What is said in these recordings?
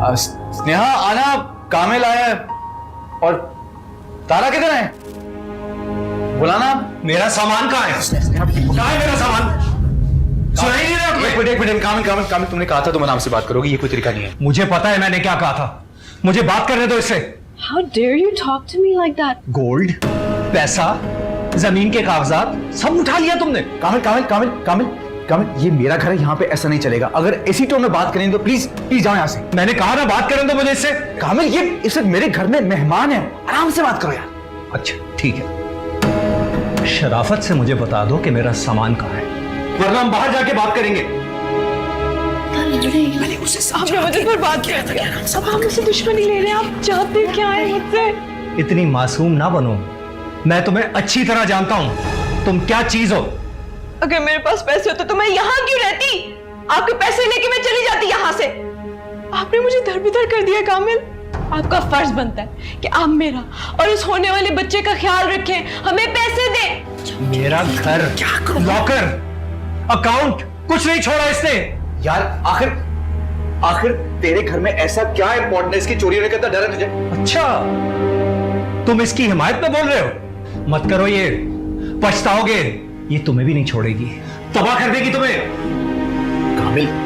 स्नेहा आना, कामिल आया है। और तारा किधर है? बुलाना। मेरा सामान कहाँ है? कहाँ है मेरा सामान? सुनाई नहीं रहा? एक मिनट कामिल, तुमने कहा था तुम आराम से बात करोगे, ये कोई तरीका नहीं है। मुझे पता है मैंने क्या कहा था, मुझे बात करने दो इससे। How dare you talk to me like that? Gold, पैसा, जमीन के कागजात सब उठा लिया तुमने। कामिल, ये मेरा घर है, यहाँ पे ऐसा नहीं चलेगा। अगर इसी टोन में बात करेंगे तो प्लीज जाओ यहाँ से। मैंने कहा ना बात करें तो मुझे इससे। कामिल, ये इस वक्त मेरे घर में मेहमान है, आराम से बात करो यार। अच्छा ठीक है, शराफत से मुझे बता दो कि मेरा सामान कहाँ है, वरना हम बाहर जाके बात करेंगे। मैंने उससे आपने मुझे पर बात किया था। अब आप मुझसे दुश्मनी ले रहे हैं, आप चाहते क्या है मुझसे? इतनी मासूम ना बनो, मैं तुम्हें अच्छी तरह जानता हूं तुम क्या चीज हो। अगर मेरे पास पैसे होते तो मैं यहाँ क्यों रहती? आपके पैसे लेके मैं चली जाती यहाँ से। आपने मुझे दरबदर कर दिया कामिल। आपका फर्ज बनता है कि आप मेरा और उस होने वाले बच्चे का ख्याल रखें, हमें पैसे दें। मेरा घर, लॉकर, अकाउंट कुछ नहीं छोड़ा इसने। यार आखिर तेरे घर में ऐसा क्या इंपॉर्टेंट है इसकी चोरी होने का इतना डर है तुझे? अच्छा तुम इसकी हिमायत में बोल रहे हो? मत करो ये, पछताओगे। ये तुम्हें भी नहीं छोड़ेगी, तबाह कर देगी तुम्हें।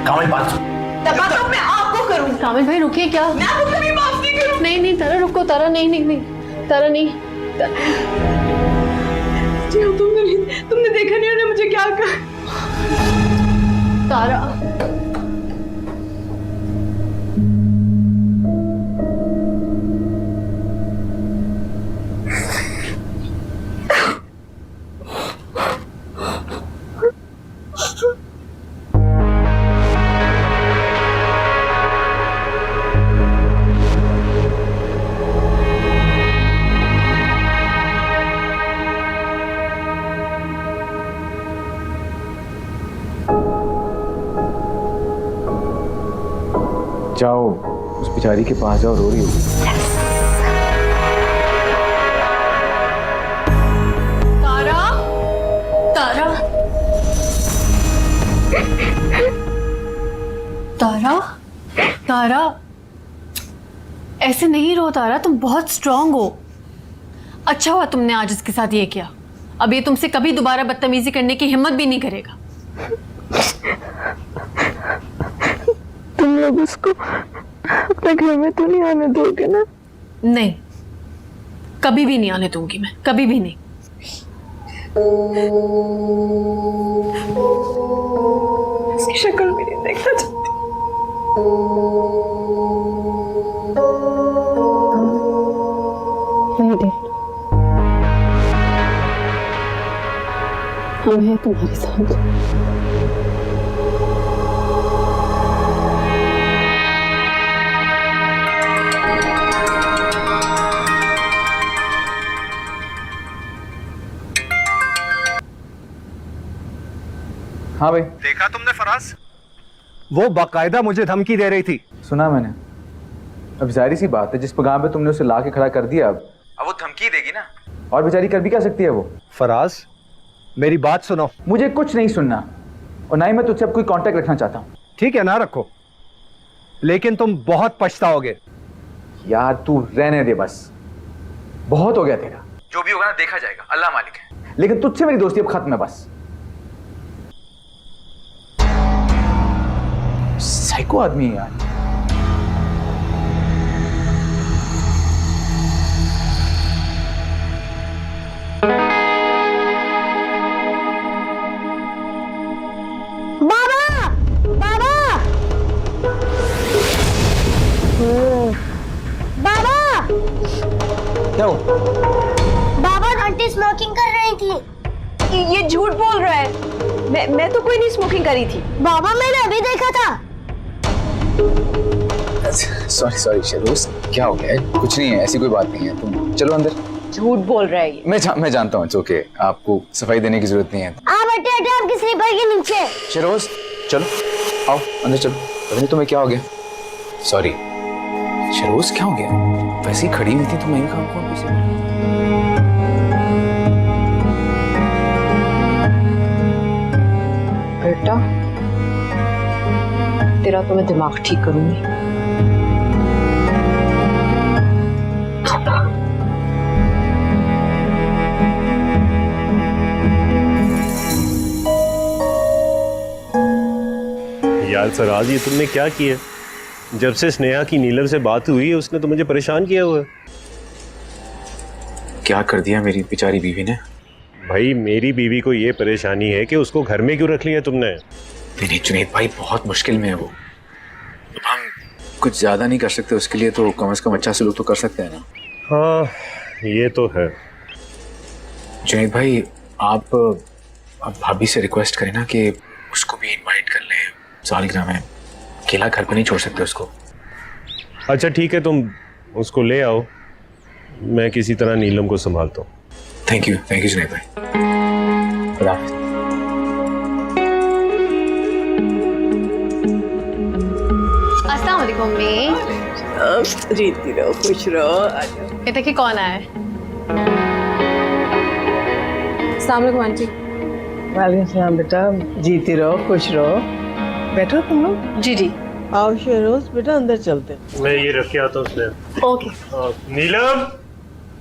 कामिल बात सुन। तबाह तो मैं आपको करूं। कामिल भाई रुकिए, क्या? मैं आपको कभी माफ नहीं करूं। नहीं तारा रुको, तारा नहीं तारा नहीं। तुमने देखा नहीं उन्होंने मुझे क्या कहा? तारा जाओ उस बेचारी के पास जाओ, रो रही होगी। तारा तारा तारा ऐसे नहीं रो तारा, तुम बहुत स्ट्रांग हो। अच्छा हुआ तुमने आज इसके साथ ये किया, अब ये तुमसे कभी दोबारा बदतमीजी करने की हिम्मत भी नहीं करेगा। तुम लोग उसको अपने घर में तो नहीं आने दोगे ना? नहीं, कभी भी नहीं आने दूंगी मैं, कभी भी नहीं। इसकी शक्ल भी नहीं देखना चाहती। हम हैं तुम्हारे साथ। हाँ भाई। देखा तुमने फराज, वो बाकायदा मुझे धमकी दे रही थी। सुना मैंने। अब जाहिर सी बात है, जिस पगाम पे तुमने उसे ला के खड़ा कर दिया, अब वो धमकी देगी ना। और बेचारी कर भी क्या सकती है वो? फराज मेरी बात सुनो। मुझे कुछ नहीं सुनना, और ना ही मैं तुझसे अब कोई कांटेक्ट रखना चाहता हूँ। ठीक है ना रखो, लेकिन तुम बहुत पछताओगे। यार तू रहने दे बस, बहुत हो गया तेरा। जो भी होगा ना देखा जाएगा, अल्लाह मालिक है। लेकिन तुझसे मेरी दोस्ती अब खत्म है बस। साइको आदमी है यार। बाबा बाबा बाबा क्या हो? बाबा आंटी स्मोकिंग कर रही थी। ये झूठ बोल रहा है। मैं तो कोई नहीं स्मोकिंग करी थी। बाबा मैंने अभी देखा था। सॉरी शेरोज, क्या हो गया है? कुछ नहीं है, ऐसी कोई बात नहीं है। तुम चलो अंदर। झूठ बोल रहा है ये। मैं जानता हूँ, इट्स ओके। आपको सफाई देने की जरूरत नहीं है। आप हटे आपकी स्लीपर के नीचे। शेरोज चलो आओ अंदर चलो। पता नहीं तुम्हें क्या हो गया। सॉरी शेरोज, क्या हो गया? वैसे ही खड़ी हुई थी तो मैं काम कौन पीछे? बेटा तेरा तो मैं दिमाग ठीक करूंगी। यार सराज, ये तुमने क्या किया? जब से स्नेहा की नीलम से बात हुई है उसने तो मुझे परेशान किया हुआ है। क्या कर दिया मेरी बेचारी बीवी ने? भाई मेरी बीवी को ये परेशानी है कि उसको घर में क्यों रख लिया तुमने? नहीं जुनैद भाई, बहुत मुश्किल में है वो। हम कुछ ज्यादा नहीं कर सकते उसके लिए, तो कम से कम अच्छा सलूक तो कर सकते हैं ना। हाँ ये तो है। जुनैद भाई, आप भाभी से रिक्वेस्ट करें ना कि उसको भी इनवाइट कर लें सालगिरह में। अकेला घर पे नहीं छोड़ सकते उसको। अच्छा ठीक है, तुम उसको ले आओ, मैं किसी तरह नीलम को संभालता हूँ। थैंक यू जुनैद भाई। खुदा हाफिज़। अस्सलाम वालेकुम मम्मी। जीती रहो, खुश रहो। ये देखिए कौन आया है। अस्सलाम वालेकुम आंटी। वालेकुम सलाम बेटा, जीती रहो, खुश रहो। बैठो तुम लोग। जी जी आओ शेरोज बेटा, अंदर चलते हैं। मैं ये रख के आता हूँ उसने। ओके। नीलम।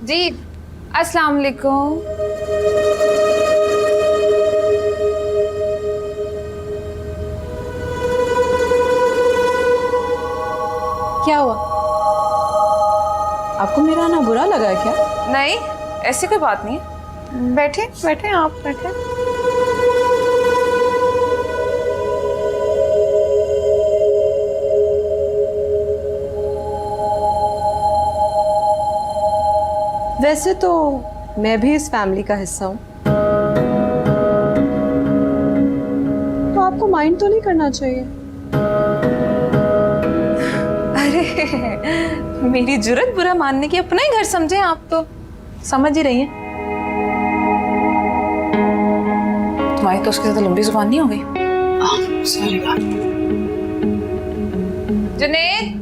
जी अस्सलाम वालेकुम। क्या हुआ? आपको मेरा आना बुरा लगा है क्या? नहीं, ऐसी कोई बात नहीं है। बैठे बैठे, आप बैठे। वैसे तो मैं भी इस फैमिली का हिस्सा हूँ, तो आपको माइंड तो नहीं करना चाहिए। अरे मेरी जुर्रत बुरा मानने की, अपना ही घर समझे आप तो समझ ही रही हैं। तुम्हारी तो उसके साथ लंबी जुबान नहीं हो गई? सॉरी बात। जुनैद,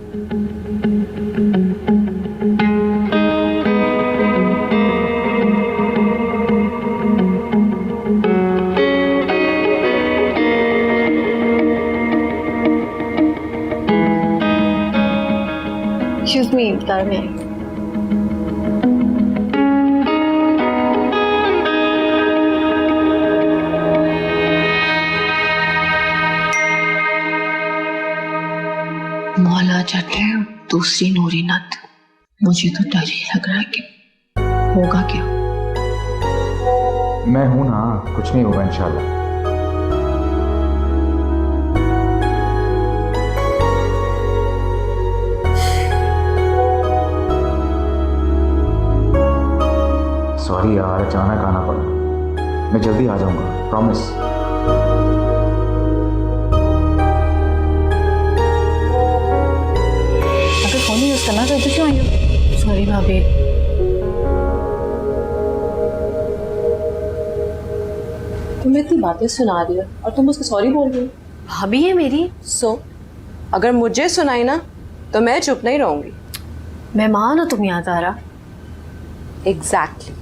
एक्सक्यूज मी, कार में। मौला जट है दूसरी नूरी नत। मुझे तो डर ही लग रहा है कि होगा क्या। मैं हूं ना, कुछ नहीं होगा इंशाल्लाह। सॉरी यार, अचानक आना पड़ा। मैं जल्दी आ जाऊंगा, प्रॉमिस। अगर फोन यूज करना तो क्यों आई हो? सॉरी भाभी। तुम्हें इतनी बातें सुना रही हो और तुम उसको सॉरी बोल रही हो। भाभी है मेरी। अगर मुझे सुनाई ना तो मैं चुप नहीं रहूंगी। मेहमान हो तुम, याद आ रहा। एग्जैक्टली।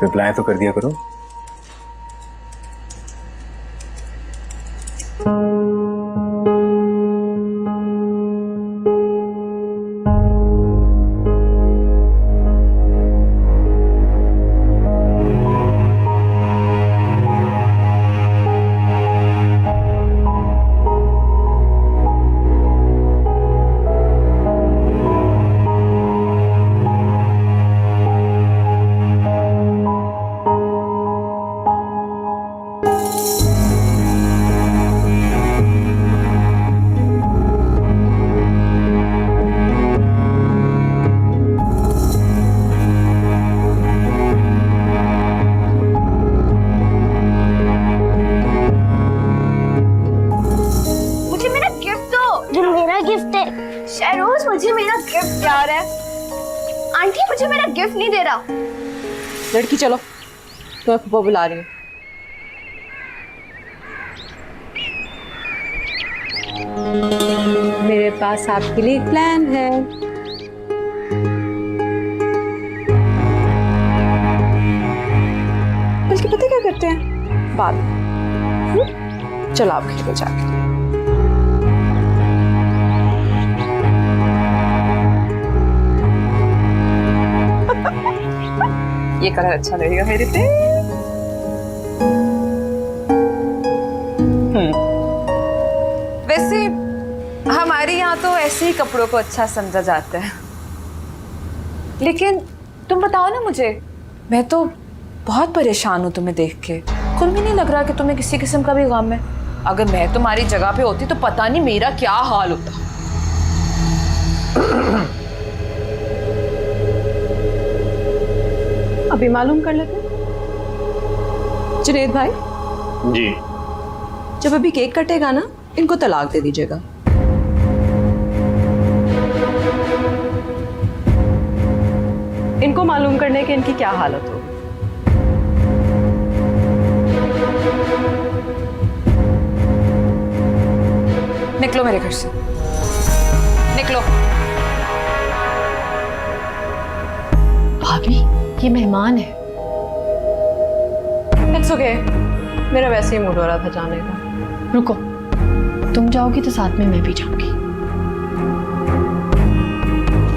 रिप्लाई तो कर दिया करो। शहरोज, मुझे मेरा गिफ्ट प्यार है। आंटी मुझे मेरा गिफ्ट नहीं दे रहा। लड़की चलो, तुम्हें फूफा बुला रही हूँ। मेरे पास आपके लिए एक प्लान है। बाद में। चलो आप खेलो जाके। ये कलर अच्छा लगेगा मेरे पे। वैसे हमारे यहाँ तो ऐसे ही कपड़ों को अच्छा समझा जाता है, लेकिन तुम बताओ ना मुझे, मैं तो बहुत परेशान हूँ तुम्हें देख के। खुद भी नहीं लग रहा कि तुम्हें किसी किस्म का भी गम है। अगर मैं तुम्हारी जगह पे होती तो पता नहीं मेरा क्या हाल होता। अभी मालूम कर लेते हैं। जुनैद भाई जी। जब अभी केक कटेगा ना, इनको तलाक दे दीजिएगा। इनको मालूम करने के इनकी क्या हालत हो। निकलो मेरे घर से, निकलो। भाभी, ये मेहमान है। इट्स ओके, मेरा वैसे ही मूड हो रहा था जाने का। रुको, तुम जाओगी तो साथ में मैं भी जाऊंगी।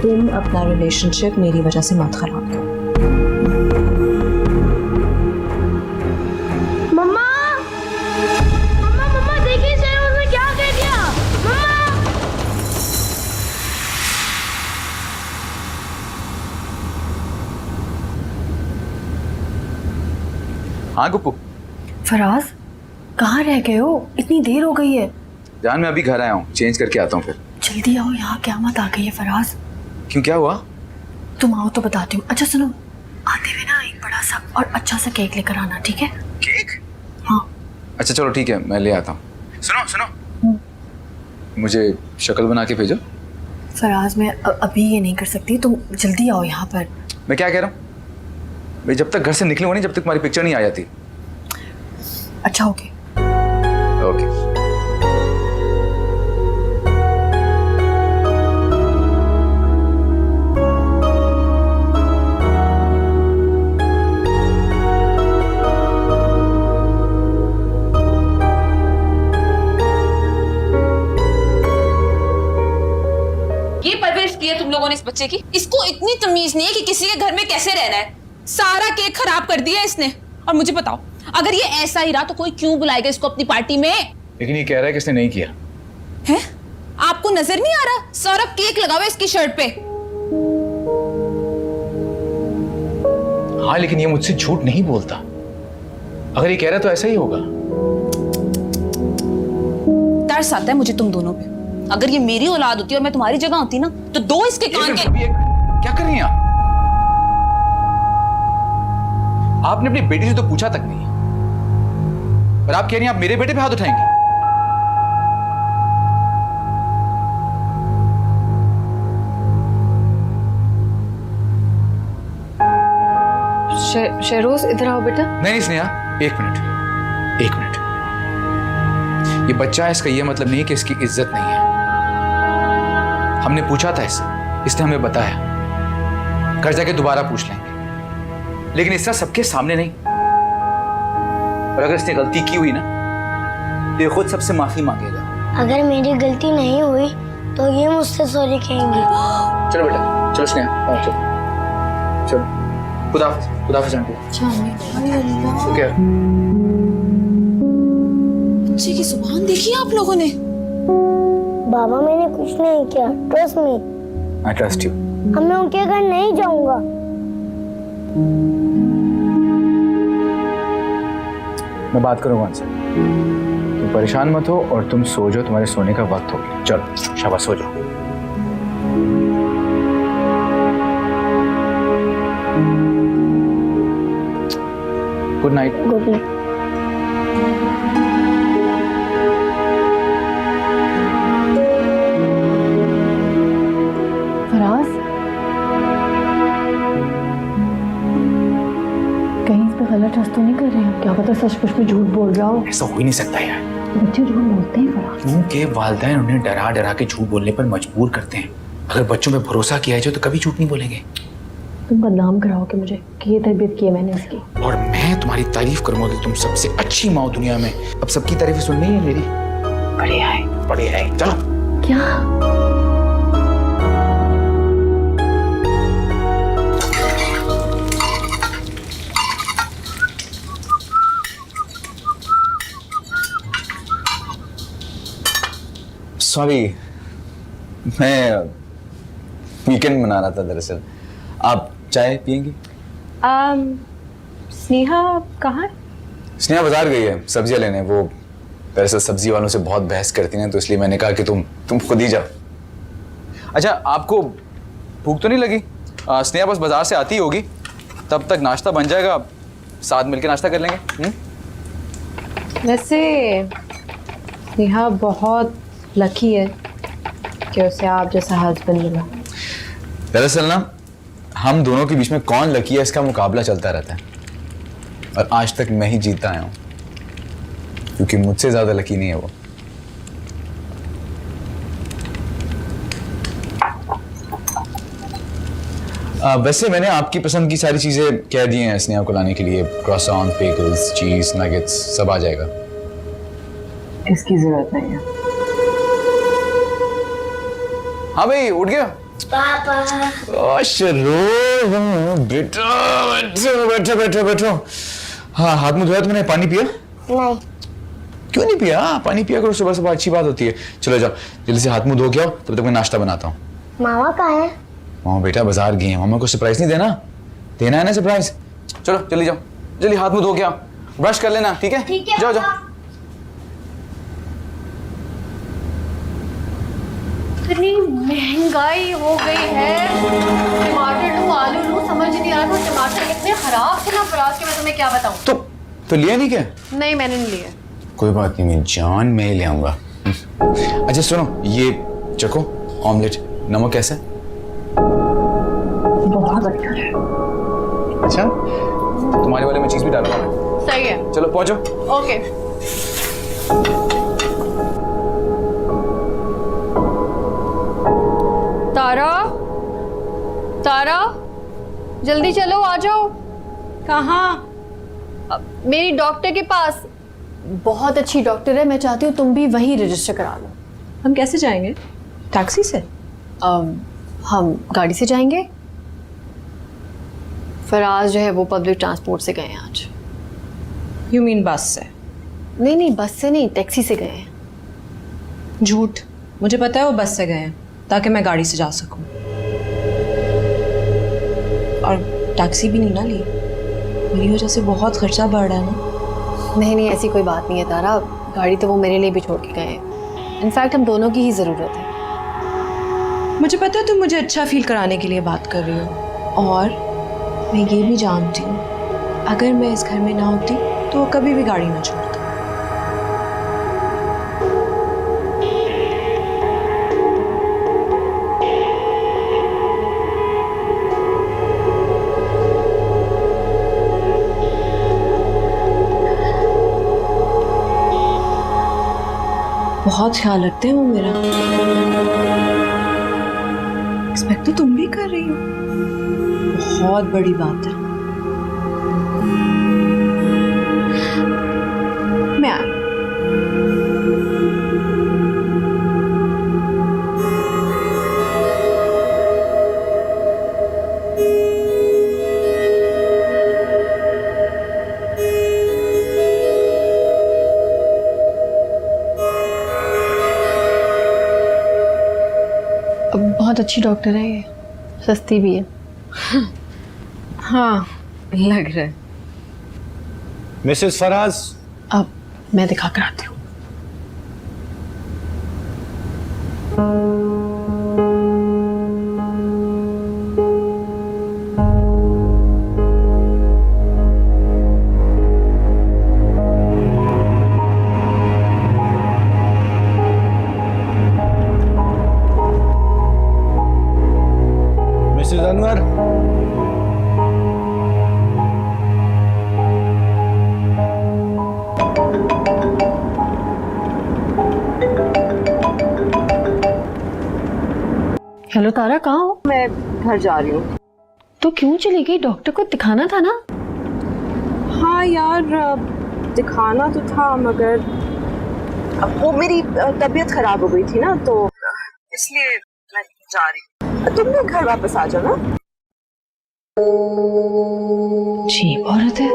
तुम अपना रिलेशनशिप मेरी वजह से मत खराब करो। मम्मा मम्मा मम्मा देखिए शेरवाज ने क्या कह दिया। मम्मा हाँ गुप्पू फराज, कहाँ रह गए हो? इतनी देर हो गई है। जान, मैं अभी घर आया हूँ, चेंज करके आता हूँ फिर। जल्दी आओ, यहाँ क़यामत आ गई है फराज। क्यों, क्या हुआ? तुम आओ तो बताती हूँ। अच्छा सुनो, आते हुए ना एक बड़ा सा और अच्छा सा केक लेकर आना, ठीक है? केक? हाँ। अच्छा चलो ठीक है, मैं ले आता हूँ। सुनो, मुझे शक्ल बना के भेजो। फराज, मैं अभी ये नहीं कर सकती, तुम जल्दी आओ यहाँ पर। मैं क्या कह रहा हूँ, मैं जब तक घर से निकलूंगा नहीं, जब तक तुम्हारी पिक्चर नहीं आ जाती। अच्छा ओके। ओके। ये परवरिश की है तुम लोगों ने इस बच्चे की। इसको इतनी तमीज नहीं है कि किसी के घर में कैसे रहना है। सारा केक खराब कर दिया इसने। और मुझे बताओ, अगर ये ऐसा ही रहा तो कोई क्यों बुलाएगा इसको अपनी पार्टी में? लेकिन ये कह रहा है कि इसने नहीं किया है। आपको नजर नहीं आ रहा सौरभ केक लगा हुआ है इसकी शर्ट पे? हाँ, लेकिन ये मुझसे झूठ नहीं बोलता। अगर ये कह रहा है तो ऐसा ही होगा। तरस आता है मुझे तुम दोनों पे। अगर ये मेरी औलाद होती और मैं तुम्हारी जगह होती ना, तो दो इसके कान के। क्या कर रही हैं आप? आपने अपनी बेटी से तो पूछा तक नहीं, पर आप कह रही हैं आप मेरे बेटे पे हाथ उठाएंगे। शेरोज, इधर आओ बेटा। नहीं स्नेहा, एक मिनट। ये बच्चा है, इसका ये मतलब नहीं कि इसकी इज्जत नहीं है। हमने पूछा था इसने हमें बताया। घर जाके दोबारा पूछ लेंगे, लेकिन इस तरह सबके सामने नहीं। और अगर इसने गलती की हुई ना, तो ये खुद सबसे माफी मांगेगा। अगर मेरी गलती नहीं हुई तो ये मुझसे सॉरी कहेंगे। चलो बेटा, चलो स्नेहा, चलो। खुदाफिज़ आंटी। क्या? बच्चे की जुबान देखी आप लोगों ने? बाबा मैंने कुछ नहीं किया, trust me. I trust you। अब मैं उनके घर नहीं जाऊंगा। मैं बात करूंगा उनसे। तुम परेशान मत हो और तुम सो जाओ, तुम्हारे सोने का वक्त हो गया। चलो शाबाश, सो जाओ। Good night. Good night. Faraz, कहीं इस पे गलत ट्रस्ट तो नहीं कर रहे हैं? क्या पता सच में झूठ बोल रहा हो। ऐसा हो ही नहीं सकता यार। बच्चे झूठ बोलते हैं फराज। क्योंकि वालिदैन उन्हें डरा डरा के झूठ बोलने पर मजबूर करते हैं। अगर बच्चों पे भरोसा किया जाए तो कभी झूठ नहीं बोलेंगे। तुम बदनाम कराओगे मुझे कि ये तरबियत की है मैंने इसकी। और मैं तुम्हारी तारीफ करूंगा कि तुम सबसे अच्छी माँ हो दुनिया में। अब सबकी तारीफ सुननी है मेरी। बढ़िया है। बढ़िया है, चलो। क्या? सॉरी, मैं वीकेंड मना रहा था दरअसल। आप चाय पियेंगी? स्नेहा कहाँ है? स्नेहा बाजार गई है सब्जियां लेने। वो दरअसल सब्जी वालों से बहुत बहस करती हैं, तो इसलिए मैंने कहा कि तुम खुद ही जाओ। अच्छा, आपको भूख तो नहीं लगी? स्नेहा बस बाजार से आती होगी, तब तक नाश्ता बन जाएगा, साथ मिलकर नाश्ता कर लेंगे। वैसे स्नेहा बहुत लकी है कि उसे आप जैसा हस्बैंड मिला। दरअसल ना, हम दोनों के बीच में कौन लकी है इसका मुकाबला चलता रहता है, और आज तक मैं ही जीता आया हूं, क्योंकि मुझसे ज्यादा लकी नहीं है वो। वैसे मैंने आपकी पसंद की सारी चीजें कह दी हैं स्नेहा को लाने के लिए। क्रॉसॉन, पिकल्स, चीज, नगेट्स, सब आ जाएगा। इसकी जरूरत नहीं है। हाँ भाई, उठ गया? पापा बेटा, बैठो बैठो बैठो। हाँ, हाथ मुंह धोया तुमने? पानी पिया? नहीं। क्यों नहीं पिया? पानी पिया करो, सुबह सुबह अच्छी बात होती है। चलो जाओ जल्दी से हाथ मुंह धो के आओ, तब तक मैं नाश्ता बनाता हूँ। मामा कहाँ है? मामा बेटा बाजार गई है। मामा को सरप्राइज नहीं देना? देना है ना सरप्राइज। चलो जल्दी जाओ, जल्दी हाथ मुंह धो के आओ, ब्रश कर लेना, ठीक है? ठीक है जाओ जाओ। पापा। इतनी महंगाई हो गई है, टमाटर लूं, आलू लूं, समझ नहीं आ रहा। वो टमाटर इतने खराब थे ना फराज के, मैं तुम्हें क्या बताऊं। तो लिया नहीं क्या? नहीं, मैंने नहीं लिया। कोई बात नहीं मेरी जान, मैं ही ले आऊंगा। अच्छा सुनो, ये चखो ऑमलेट। नमक कैसा है? बहुत अच्छा है। अच्छा, तुम्हारे वाले में चीज भी डालूंगा मैं। सही है। चलो पहुंचो। ओके। तारा, तारा, जल्दी चलो, आ जाओ। कहाँ? मेरी डॉक्टर के पास। बहुत अच्छी डॉक्टर है, मैं चाहती हूँ तुम भी वहीं रजिस्टर करा लो। हम कैसे जाएंगे? टैक्सी से? हम गाड़ी से जाएंगे। फराज जो है वो पब्लिक ट्रांसपोर्ट से गए हैं आज। यू मीन बस से? नहीं, बस से नहीं, टैक्सी से गए हैं। झूठ, मुझे पता है वो बस से गए हैं ताकि मैं गाड़ी से जा सकूं। और टैक्सी भी नहीं ना ली, मेरी वजह से बहुत खर्चा बढ़ रहा है ना। नहीं, ऐसी कोई बात नहीं है तारा, गाड़ी तो वो मेरे लिए भी छोड़ के गए हैं। इनफैक्ट हम दोनों की ही ज़रूरत है। मुझे पता है तुम मुझे अच्छा फील कराने के लिए बात कर रही हो, और मैं ये भी जानती हूँ अगर मैं इस घर में ना होती तो वो कभी भी गाड़ी ना छोड़ता। बहुत ख्याल रखते हैं वो मेरा। एक्सपेक्ट तो तुम भी कर रही हो, बहुत बड़ी बात है। मैं आ बहुत अच्छी डॉक्टर है ये, सस्ती भी है। हाँ, लग रहा है। मिसेस फराज, अब मैं दिखा कर आती हूँ। मिसेस अनवर, हेलो तारा, कहाँ हो? मैं घर जा रही हूँ। तो क्यों चली गई? डॉक्टर को दिखाना था ना। हाँ यार, दिखाना तो था मगर अब वो मेरी तबीयत खराब हो गई थी ना, तो इसलिए मैं जा रही हूँ। तुम लोग घर वापस आ जाओ ना। अजीब औरत है।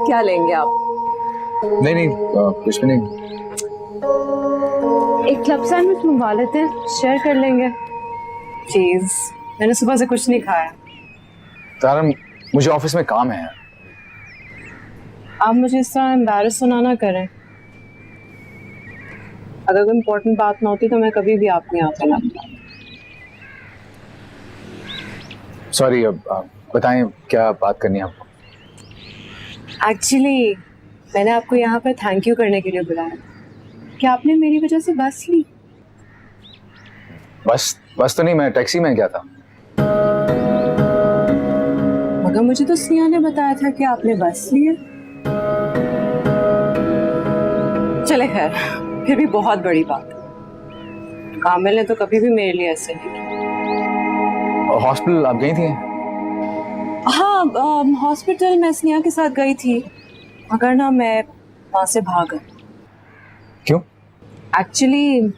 क्या लेंगे आप? नहीं नहीं कुछ भी नहीं। एक क्लब सैंडविच मंगवा लेते हैं, शेयर कर लेंगे। प्लीज, मैंने सुबह से कुछ नहीं खाया। तारा मुझे ऑफिस में काम है यार। आप मुझे इस तरह एम्बैरस ना करें। अगर कोई इम्पोर्टेंट बात ना होती तो मैं कभी भी आपके यहाँ पे ना बुलाती। सॉरी, अब बताएं क्या बात करनी है आपको? एक्चुअली मैंने आपको यहाँ पर थैंक यू करने के लिए बुलाया कि आपने मेरी वजह से बस ली। बस तो नहीं, मैं टैक्सी में गया था। मगर मुझे तो स्नेहा ने बताया था कि आपने बस ली है। चले खैर, फिर भी बहुत बड़ी बात है। कामिल ने तो कभी भी मेरे लिए ऐसे नहीं किया। हॉस्पिटल आप गई थी? हाँ, हॉस्पिटल में स्नेहा के साथ गई थी, मगर ना मैं वहाँ से भाग गई। क्यों? एक्चुअली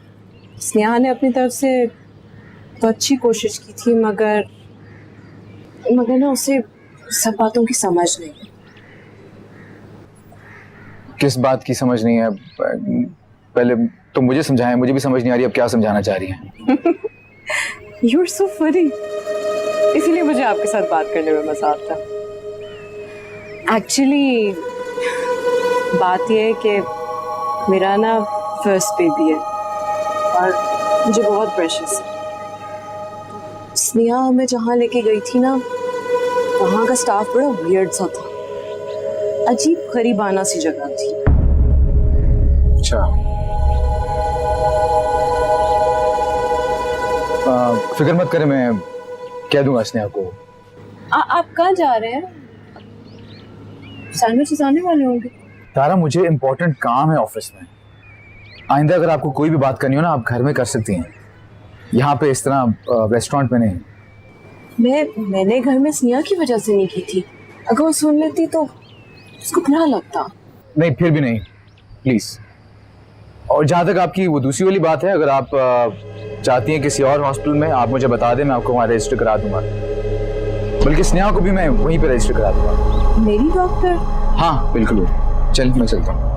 स्नेहा ने अपनी तरफ से तो अच्छी कोशिश की थी, मगर ना उसे सब बातों की समझ नहीं। किस बात की समझ नहीं है? पहले तो मुझे समझाएं, मुझे भी समझ नहीं आ रही अब क्या समझाना चाह रही हैं। You're so funny। इसीलिए मुझे आपके साथ बात करने में मजा आता है। एक्चुअली बात यह है कि मेरा ना फर्स्ट बेबी है और मुझे बहुत प्रेशियस है। स्नेहा हमें जहाँ लेके गई थी ना, वहाँ का स्टाफ बड़ा वियर्ड सा था। अजीब गरीबाना सी जगह थी। अच्छा, फिक्र मत करें, मैं कह दूंगा स्नेहा को। आप कहाँ जा रहे हैं? सैंडविचेस आने वाले होंगे। तारा मुझे इम्पोर्टेंट काम है ऑफिस में। आइंदा अगर आपको कोई भी बात करनी हो ना, आप घर में कर सकती हैं, यहाँ पे इस तरह रेस्टोरेंट में नहीं। मैंने घर में स्नेहा की वजह से नहीं की थी। अगर वो सुन लेती तो उसको बुरा लगता। नहीं, फिर भी नहीं, प्लीज। और जहाँ तक आपकी वो दूसरी वाली बात है, अगर आप चाहती हैं किसी और हॉस्पिटल में, आप मुझे बता दें, मैं आपको वहाँ रजिस्टर करा दूंगा। बल्कि स्नेहा को भी मैं वहीं पे रजिस्टर करा दूंगा। मेरी डॉक्टर? हाँ बिल्कुल। चल मैं चलता हूँ।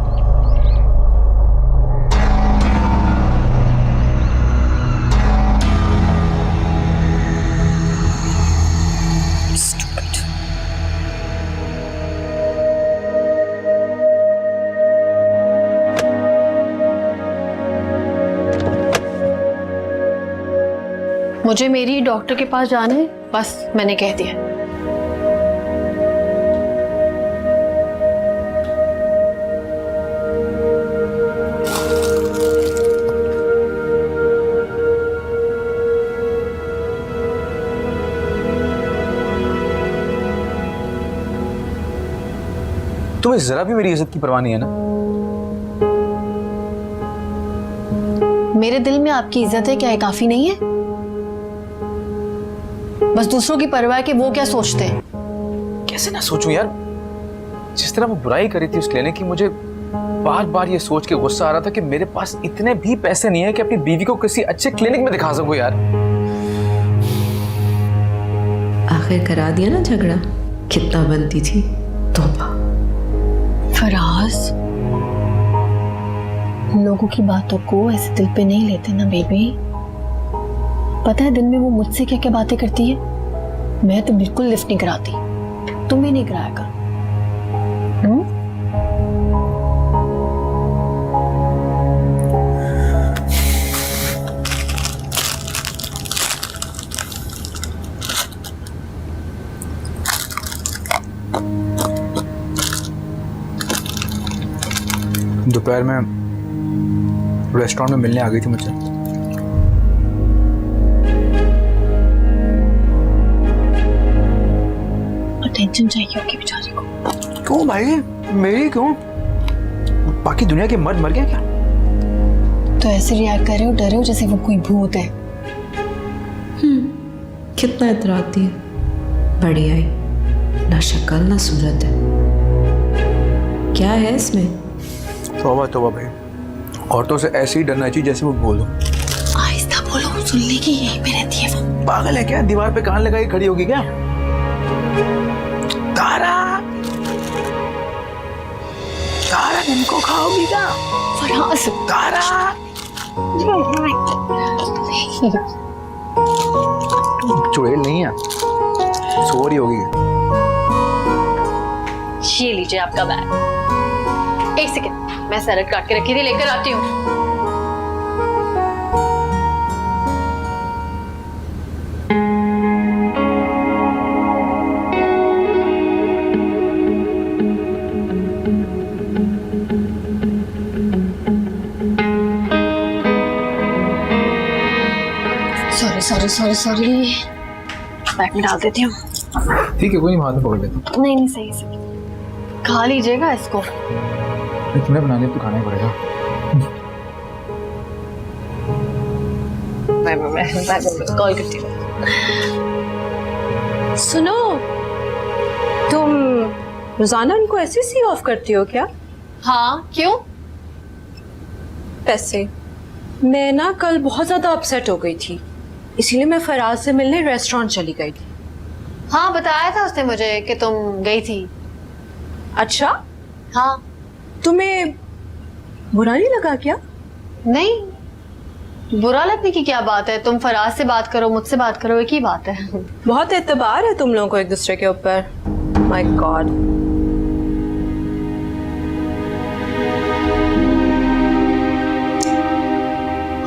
मुझे मेरी डॉक्टर के पास जाना है, बस मैंने कह दिया। तुम्हें जरा भी मेरी इज्जत की परवाह नहीं है ना? मेरे दिल में आपकी इज्जत है क्या, ये काफी नहीं है? बस दूसरों की परवाह कि वो क्या सोचते हैं। कैसे ना सोचूं यार, जिस तरह वो बुराई करी थी उस क्लिनिक की, मुझे बार बार ये सोच के गुस्सा आ रहा था कि मेरे पास इतने भी पैसे नहीं है कि अपनी बीवी को किसी अच्छे क्लिनिक में दिखा सकूं यार। आखिर करा दिया ना झगड़ा, कितना बनती थी। तौबा। फराज, लोगों की बातों को ऐसे दिल पे नहीं लेते ना बेबी। पता है दिन में वो मुझसे क्या क्या बातें करती है। मैं तो बिल्कुल लिफ्ट नहीं कराती, तुम भी नहीं कराया कर। दोपहर में रेस्टोरेंट में मिलने आ गई थी मुझसे। टेंशन चाहिए होगी बेचारी को। क्यों भाई, मेरी क्यों? बाकी दुनिया के मर्द मर गए क्या? तो ऐसे रिएक्ट कर रहे हो, डरे हो जैसे वो कोई भूत है। कितना इतराती है, बड़ी आई, ना शक्ल ना सूरत है, क्या है इसमें? तौबा तौबा भाई, औरतों से ऐसे ही डरना चाहिए जैसे वो बोलो। आहिस्ता बोलो, सुनने की यहीं पे रहती है वो। पागल है क्या? दीवार पे कान लगाई खड़ी होगी क्या? तारा, तारा इनको खाओगी क्या? फराज, तारा, चुड़ैल नहीं है, सो रही होगी। ये लीजिए आपका बैग। एक सेकंड, मैं सैलेड काट के रखी थी, लेकर आती हूँ। सॉरी बैग में डाल देती हूँ। ठीक है, कोई नहीं, हाथ में पकड़ लेता हूँ। नहीं सही से खा लीजिएगा इसको। तुम्हें बनाने तो खाना ही पड़ेगा। मैं कॉल करती हूँ। सुनो, तुम रोजाना उनको ऐसे सी ऑफ करती हो क्या? हाँ, क्यों? पैसे, मैं ना कल बहुत ज्यादा अपसेट हो गई थी, इसीलिए मैं फराज से मिलने रेस्टोरेंट चली गई थी। हाँ, बताया था उसने मुझे कि तुम गई थी। अच्छा, हाँ। तुम्हें बुरा नहीं लगा क्या? नहीं, बुरा लगने की क्या बात है? तुम फराज से बात करो, मुझसे बात करो, एक ही बात है। बहुत एतबार है तुम लोगों को एक दूसरे के ऊपर। My God.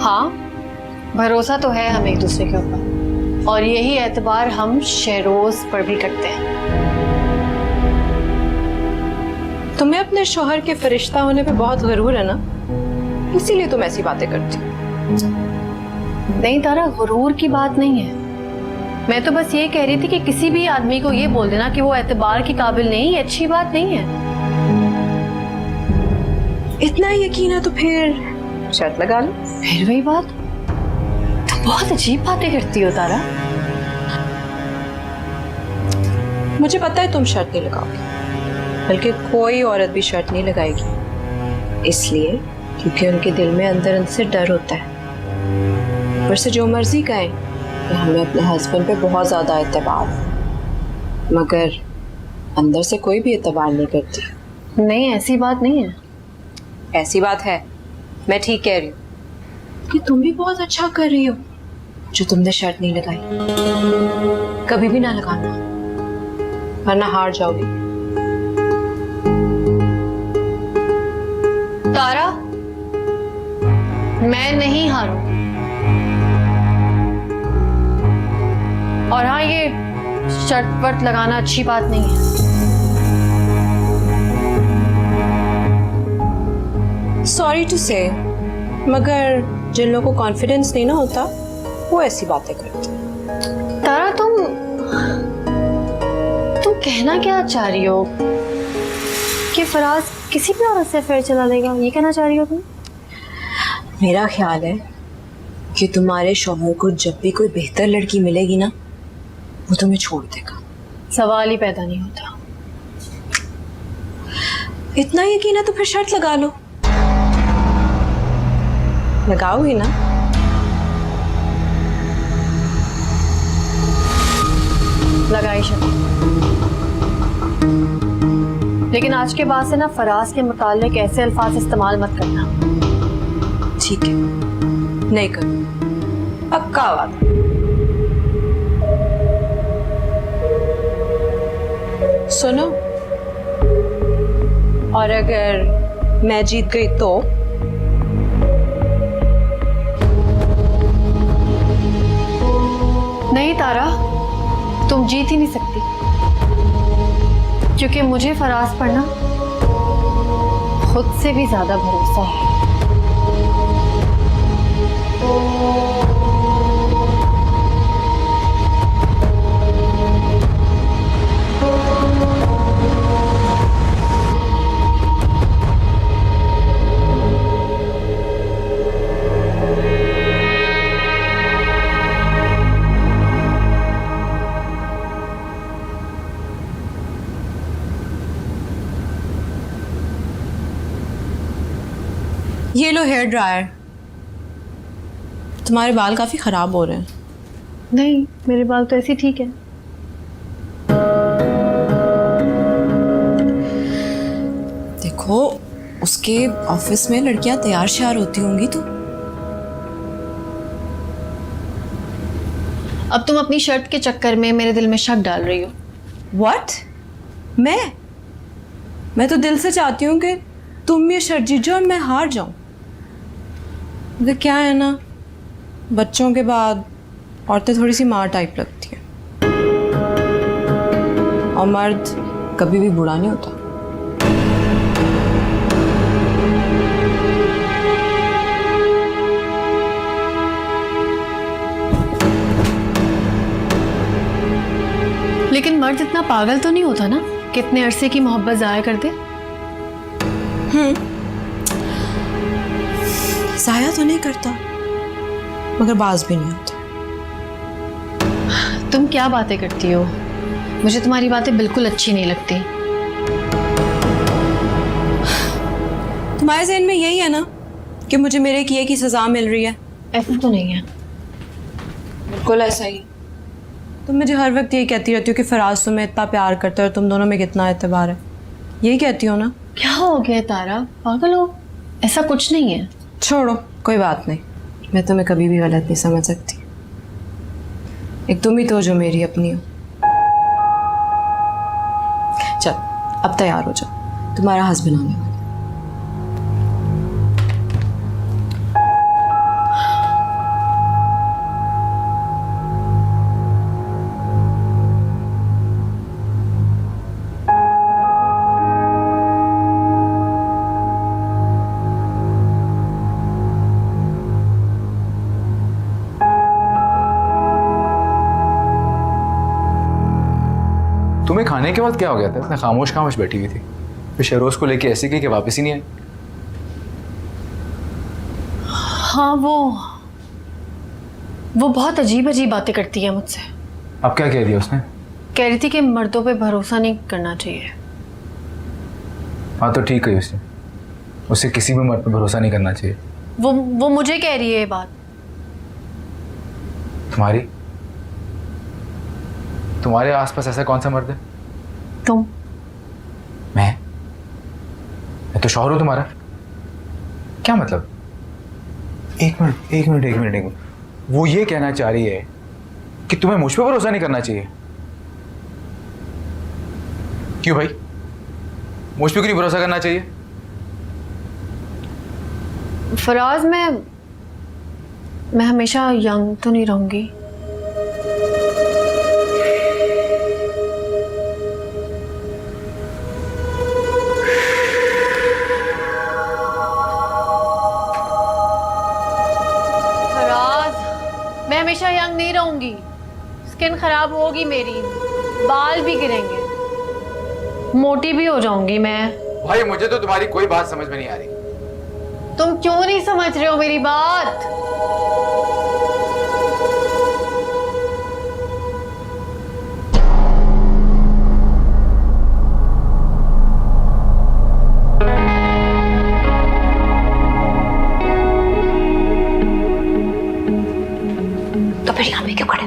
हाँ, भरोसा तो है हमें एक दूसरे के ऊपर, और यही एतबार हम शहरोज पर भी करते हैं। तुम्हें अपने शौहर के फरिश्ता होने पे बहुत गुरूर है ना, इसीलिए तुम ऐसी बातें करती हो। नहीं तारा, गुरूर की बात नहीं है। मैं तो बस ये कह रही थी कि किसी भी आदमी को ये बोल देना कि वो एतबार के काबिल नहीं, ये अच्छी बात नहीं है। इतना यकीन है तो फिर शर्त लगा लो। फिर वही बात, तुम बहुत अजीब बातें करती हो तारा। मुझे पता है तुम शर्त नहीं लगाओगी, बल्कि कोई औरत भी शर्त नहीं लगाएगी, इसलिए क्योंकि उनके दिल में अंदर से डर होता है। ऊपर से जो मर्जी कहें कि हमें अपने हस्बैंड पे बहुत ज्यादा एतबार है, मगर अंदर से कोई भी एतबार नहीं करती। नहीं, ऐसी बात नहीं है। ऐसी बात है, मैं ठीक कह रही हूँ कि तुम भी बहुत अच्छा कर रही हो जो तुमने शर्त नहीं लगाई। कभी भी ना लगाना, वरना हार जाओगी। तारा, मैं नहीं हारूं। और हाँ, ये शर्त वर्त लगाना अच्छी बात नहीं है। सॉरी टू से, मगर जिन लोगों को कॉन्फिडेंस नहीं ना होता वो ऐसी बातें करते। तारा, तुम कहना क्या चाह रही हो? कि फराज किसी भी औरत से अफेयर चला लेगा, ये कहना चाह रही हो तुम? मेरा ख्याल है कि तुम्हारे शौहर को जब भी कोई बेहतर लड़की मिलेगी ना, वो तुम्हें छोड़ देगा। सवाल ही पैदा नहीं होता। इतना यकीन है तो फिर शर्त लगा लो। लगाओगी ना? लगाई शर्त। लेकिन आज के बाद से ना फराज के मुताल्लिक ऐसे अल्फाज इस्तेमाल मत करना। ठीक है, नहीं करूँ, पक्का वादा। सुनो, और अगर मैं जीत गई तो? नहीं तारा, तुम जीत ही नहीं सकती, क्योंकि मुझे फराज पर ना खुद से भी ज्यादा भरोसा है। ये लो हेयर ड्रायर। तुम्हारे बाल काफी खराब हो रहे हैं। नहीं, मेरे बाल तो ऐसे ही ठीक है। देखो, उसके ऑफिस में लड़कियां तैयार श्यार होती होंगी तो। अब तुम अपनी शर्ट के चक्कर में मेरे दिल में शक डाल रही हो। व्हाट? मैं तो दिल से चाहती हूँ कि तुम ये शर्ट जीत जाओ और मैं हार जाऊं। तो क्या है ना, बच्चों के बाद औरतें थोड़ी सी माँ टाइप लगती हैं, और मर्द कभी भी बुरा नहीं होता। लेकिन मर्द इतना पागल तो नहीं होता ना कि इतने अरसे की मोहब्बत जाया कर दे। जाया तो नहीं करता, मगर बाज भी नहीं होता। तुम क्या बातें करती हो? मुझे तुम्हारी बातें बिल्कुल अच्छी नहीं लगती। तुम्हारे ज़हन में यही है ना कि मुझे मेरे किए की सजा मिल रही है? ऐसा तो नहीं है। बिल्कुल ऐसा ही। तुम मुझे हर वक्त यही कहती रहती हो कि फराज तुम्हें इतना प्यार करता है और तुम दोनों में कितना एतबार है। यही कहती हो ना? क्या हो गया तारा, पागल हो? ऐसा कुछ नहीं है। छोड़ो, कोई बात नहीं। मैं तुम्हें कभी भी गलत नहीं समझ सकती। एक तुम ही तो जो मेरी अपनी हो। चल, अब तैयार हो जाओ, तुम्हारा हस्बैंड आने वाला है। तुम्हें खाने के बाद क्या हो गया था? इतना खामोश खामोश बैठी हुई थी, फिर शहरोज को लेके ऐसे कि वापस ही नहीं आई। हाँ, वो बहुत अजीब अजीब बातें करती है मुझसे। अब क्या कह दिया उसने? कह रही थी कि मर्दों पे भरोसा नहीं करना चाहिए। हाँ तो ठीक है, उससे किसी भी मर्द पे भरोसा नहीं करना चाहिए। वो मुझे कह रही है ये बात। तुम्हारे आसपास ऐसा कौन सा मर्द है? तुम। मैं तो शौहर हूं तुम्हारा। क्या मतलब? एक मिनट। वो ये कहना चाह रही है कि तुम्हें मुझ पे भरोसा नहीं करना चाहिए। क्यों भाई, मुझ पे क्यों नहीं भरोसा करना चाहिए? फराज, मैं हमेशा यंग तो नहीं रहूंगी। मैं हमेशा यंग नहीं रहूंगी। स्किन खराब होगी मेरी, बाल भी गिरेंगे, मोटी भी हो जाऊंगी मैं। भाई मुझे तो तुम्हारी कोई बात समझ में नहीं आ रही। तुम क्यों नहीं समझ रहे हो मेरी बात? तो फिर यहाँ पे क्यों खड़े?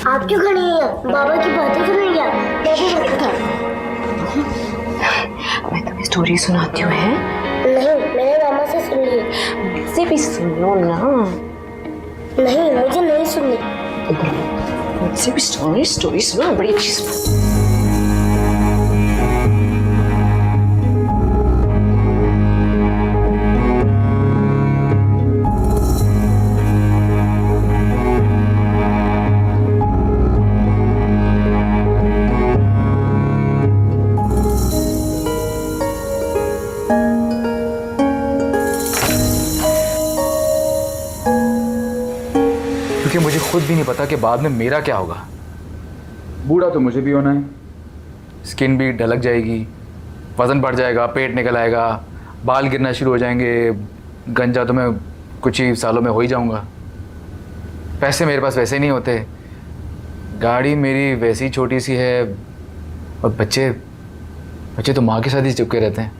आप क्यों खड़े हैं? बाबा की बातें सुन रही हैं। मैं तुम्हें स्टोरी सुनाती हूँ। है नहीं, मैंने मामा से सुन ली। मुझसे भी सुन लो ना। नहीं, मुझे नहीं सुननी। मुझसे भी स्टोरी सुनो, बड़ी अच्छी सुनो। क्योंकि मुझे खुद भी नहीं पता कि बाद में मेरा क्या होगा। बूढ़ा तो मुझे भी होना है, स्किन भी ढलक जाएगी, वज़न बढ़ जाएगा, पेट निकल आएगा, बाल गिरना शुरू हो जाएंगे, गंजा तो मैं कुछ ही सालों में हो ही जाऊंगा। पैसे मेरे पास वैसे ही नहीं होते, गाड़ी मेरी वैसी छोटी सी है, और बच्चे तो माँ के साथ ही चिपके रहते हैं।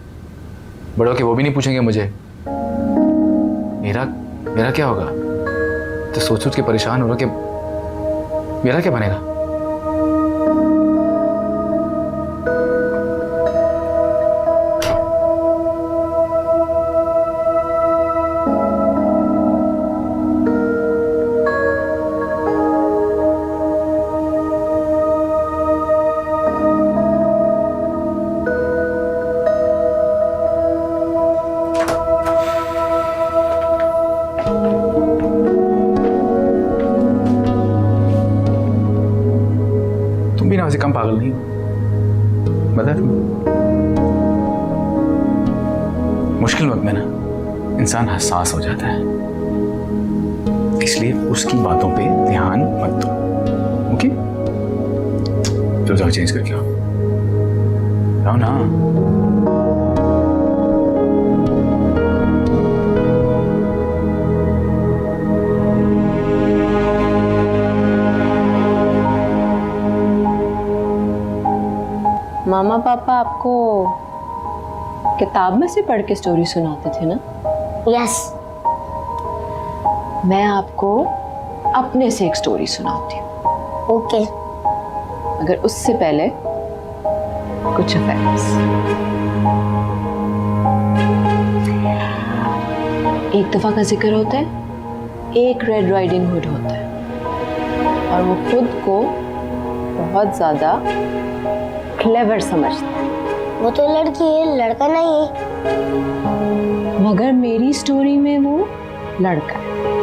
बड़ों के वो भी नहीं पूछेंगे मुझे। मेरा मेरा क्या होगा? तो सोच के परेशान हो रहा कि मेरा क्या बनेगा? तुम भी ना वैसे कम पागल नहीं हो, बता तुम। मुश्किल वक्त में ना इंसान हसास हो जाता है, इसलिए उसकी बातों पे ध्यान मत दो। ओके, तो जाओ चेंज करके आओ। जाओ ना। मामा पापा आपको किताब में से पढ़ के स्टोरी सुनाते थे ना? यस। मैं आपको अपने से एक स्टोरी सुनाती हूँ, ओके। मगर उससे पहले कुछ फैक्ट्स। एक दफा का जिक्र होता है, एक रेड राइडिंग हुड होता है और वो खुद को बहुत ज्यादा क्लेवर समझता है। वो तो लड़की है, लड़का नहीं है। मगर मेरी स्टोरी में वो लड़का है।